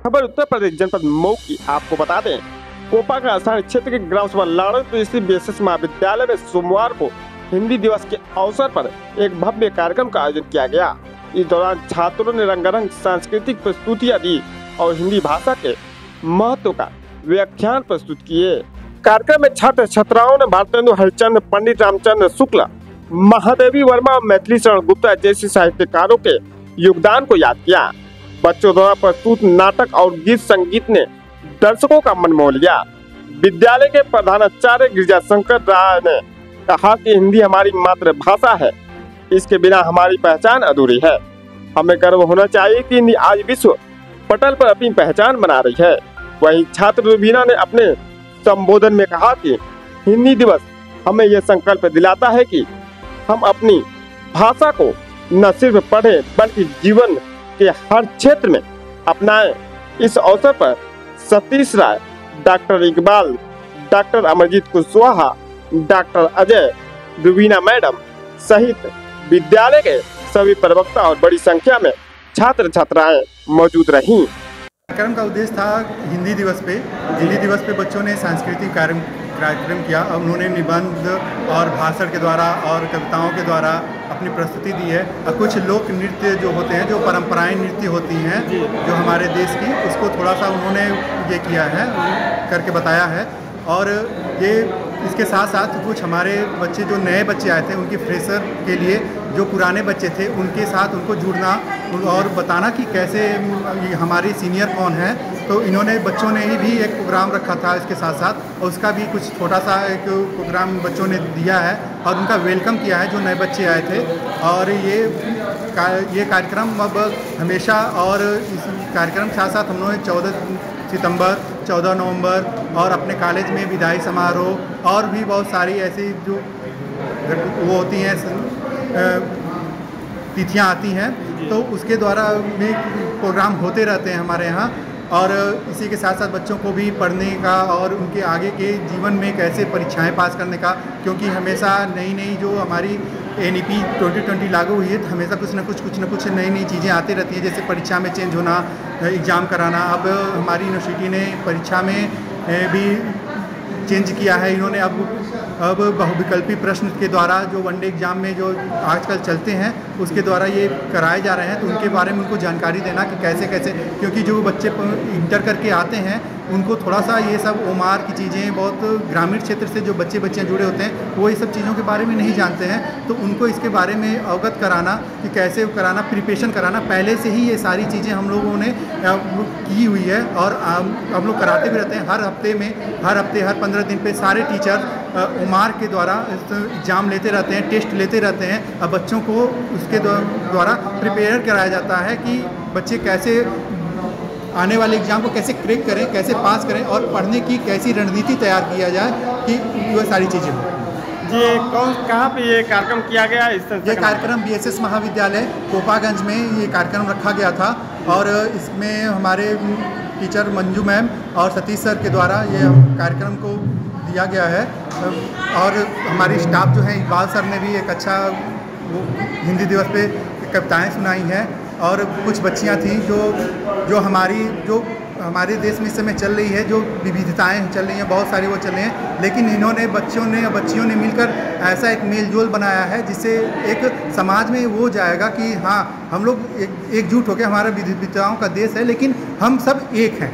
खबर उत्तर प्रदेश जनपद मऊ की। आपको बता दें, कोपा का स्थानीय क्षेत्र के ग्राम सभा लाड़ो स्थित बीएसएस महाविद्यालय में सोमवार को हिंदी दिवस के अवसर पर एक भव्य कार्यक्रम का आयोजन किया गया। इस दौरान छात्रों ने रंगारंग सांस्कृतिक प्रस्तुतियां दी और हिंदी भाषा के महत्व का व्याख्यान प्रस्तुत किए। कार्यक्रम में छात्र छात्राओं ने भारतेंदु हरिश्चंद्र, पंडित रामचंद्र शुक्ल, महादेवी वर्मा और मैथिली शरण गुप्ता जैसे साहित्यकारों के योगदान को याद किया। बच्चों द्वारा प्रस्तुत नाटक और गीत संगीत ने दर्शकों का मन मोह लिया। विद्यालय के प्रधानाचार्य गिरिजा शंकर राय ने कहा कि हिंदी हमारी मातृभाषा है, इसके बिना हमारी पहचान अधूरी है। हमें गर्व होना चाहिए कि हिंदी आज विश्व पटल पर अपनी पहचान बना रही है। वहीं छात्र रुबीना ने अपने संबोधन में कहा कि हिंदी दिवस हमें यह संकल्प दिलाता है कि हम अपनी भाषा को न सिर्फ पढ़ें बल्कि जीवन के हर क्षेत्र में अपनाएं। इस अवसर पर Satish Rai, doctor Iqbal, doctor Amarjeet Kushwaha, doctor Ajay, Rubina madam सहित विद्यालय के सभी प्रवक्ता और बड़ी संख्या में छात्र छात्राएं मौजूद रहीं। कार्यक्रम का उद्देश्य था हिंदी दिवस पे बच्चों ने सांस्कृतिक कार्यक्रम किया। उन्होंने निबंध और भाषण के द्वारा और कविताओं के द्वारा अपनी प्रस्तुति दी है। और कुछ लोक नृत्य जो होते हैं, जो परंपराएं नृत्य होती हैं जो हमारे देश की, उसको थोड़ा सा उन्होंने ये किया है, करके बताया है। और ये इसके साथ साथ कुछ हमारे बच्चे जो नए बच्चे आए थे, उनकी फ्रेशर के लिए जो पुराने बच्चे थे उनके साथ उनको जुड़ना और बताना कि कैसे हमारे सीनियर कौन है। तो इन्होंने बच्चों ने ही भी एक प्रोग्राम रखा था इसके साथ साथ, और उसका भी कुछ छोटा सा एक प्रोग्राम बच्चों ने दिया है और उनका वेलकम किया है जो नए बच्चे आए थे। और ये कार्यक्रम अब हमेशा, और इस कार्यक्रम के साथ साथ हम लोग 14 सितंबर, 14 नवंबर और अपने कॉलेज में विदाई समारोह और भी बहुत सारी ऐसी जो वो होती हैं तिथियां आती हैं, तो उसके द्वारा भी प्रोग्राम होते रहते हैं हमारे यहाँ। और इसी के साथ साथ बच्चों को भी पढ़ने का और उनके आगे के जीवन में कैसे परीक्षाएं पास करने का, क्योंकि हमेशा नई जो हमारी NEP 2020 लागू हुई है, तो हमेशा कुछ न कुछ नई चीज़ें आती रहती हैं। जैसे परीक्षा में चेंज होना, एग्ज़ाम कराना। अब हमारी यूनिवर्सिटी ने परीक्षा में भी चेंज किया है। इन्होंने अब बहुविकल्पी प्रश्न के द्वारा जो वनडे एग्जाम में जो आजकल चलते हैं उसके द्वारा ये कराए जा रहे हैं। तो उनके बारे में उनको जानकारी देना कि कैसे क्योंकि जो बच्चे इंटर करके आते हैं उनको थोड़ा सा ये सब ओमार की चीज़ें, बहुत ग्रामीण क्षेत्र से जो बच्चियाँ जुड़े होते हैं वो ये सब चीज़ों के बारे में नहीं जानते हैं। तो उनको इसके बारे में अवगत कराना कि कैसे कराना, प्रिपरेशन कराना। पहले से ही ये सारी चीज़ें हम लोगों ने की हुई है और हम लोग कराते भी रहते हैं। हर हफ्ते हर 15 दिन पे सारे टीचर ओमार के द्वारा एग्ज़ाम लेते रहते हैं, टेस्ट लेते रहते हैं। अब बच्चों को उसके द्वारा प्रिपेयर कराया जाता है कि बच्चे कैसे आने वाले एग्ज़ाम को कैसे क्रैक करें, कैसे पास करें और पढ़ने की कैसी रणनीति तैयार किया जाए कि ये सारी चीज़ें हों। जी, कहाँ पे ये कार्यक्रम किया गया? ये कार्यक्रम BSS महाविद्यालय कोपागंज में ये कार्यक्रम रखा गया था और इसमें हमारे टीचर मंजू मैम और सतीश सर के द्वारा ये कार्यक्रम को दिया गया है। और हमारी स्टाफ जो है, इकबाल सर ने भी एक अच्छा हिंदी दिवस पे कविताएँ सुनाई हैं। और कुछ बच्चियां थीं जो हमारे देश में इस समय चल रही है, जो विविधताएं चल रही हैं, बहुत सारी वो चल रही हैं, लेकिन इन्होंने बच्चियों ने मिलकर ऐसा एक मेलजोल बनाया है जिससे एक समाज में वो जाएगा कि हाँ, हम लोग एकजुट होकर, हमारा विविधताओं का देश है लेकिन हम सब एक हैं।